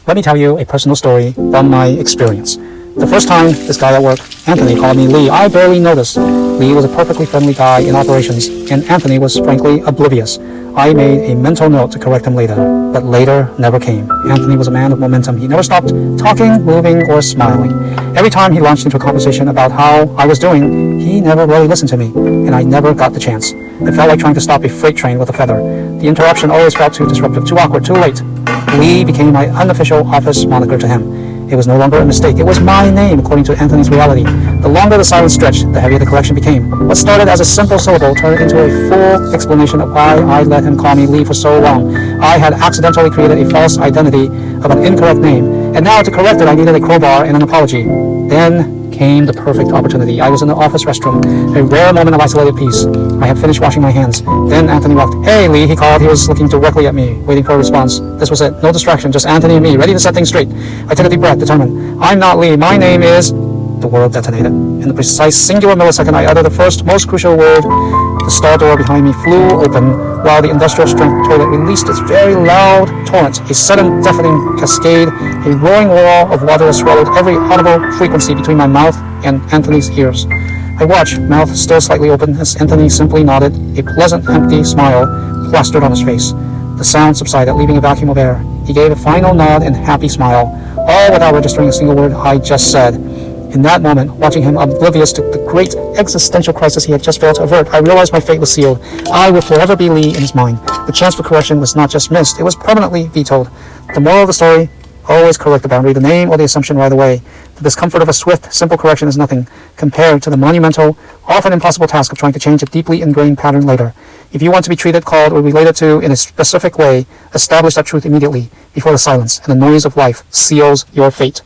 Let me tell you a personal story from my experience. The first time this guy at work, Anthony, called me Lee, I barely noticed. Lee was a perfectly friendly guy in operations, and Anthony was frankly oblivious. I made a mental note to correct him later, but later never came. Anthony was a man of momentum. He never stopped talking, moving, or smiling. Every time he launched into a conversation about how I was doing, he never really listened to me, and I never got the chance. It felt like trying to stop a freight train with a feather. The interruption always felt too disruptive, too awkward, too late. Lee became my unofficial office moniker to him. It was no longer a mistake. It was my name, according to Anthony's reality. The longer the silence stretched, the heavier the correction became. What started as a simple syllable turned into a full explanation of why I let him call me Lee for so long. I had accidentally created a false identity of an incorrect name, and now to correct it I needed a crowbar and an apology. Then came the perfect opportunity. I was in the office restroom, a rare moment of isolated peace. I had finished washing my hands. Then Anthony walked. "Hey, Lee," he called. He was looking directly at me, waiting for a response. This was it. No distraction, just Anthony and me, ready to set things straight. I took a deep breath, determined. "I'm not Lee. My name is..." The world detonated. In the precise singular millisecond I uttered the first, most crucial word, the star door behind me flew open, while the industrial-strength toilet released its very loud torrent, a sudden deafening cascade, a roaring wall of water swallowed every audible frequency between my mouth and Anthony's ears. I watched, mouth still slightly open, as Anthony simply nodded, a pleasant, empty smile plastered on his face. The sound subsided, leaving a vacuum of air. He gave a final nod and happy smile, all without registering a single word I just said. In that moment, watching him oblivious to the great existential crisis he had just failed to avert, I realized my fate was sealed. I would forever be Lee in his mind. The chance for correction was not just missed, it was permanently vetoed. The moral of the story: always correct the boundary, the name, or the assumption right away. The discomfort of a swift, simple correction is nothing compared to the monumental, often impossible task of trying to change a deeply ingrained pattern later. If you want to be treated, called, or related to in a specific way, establish that truth immediately, before the silence and the noise of life seals your fate.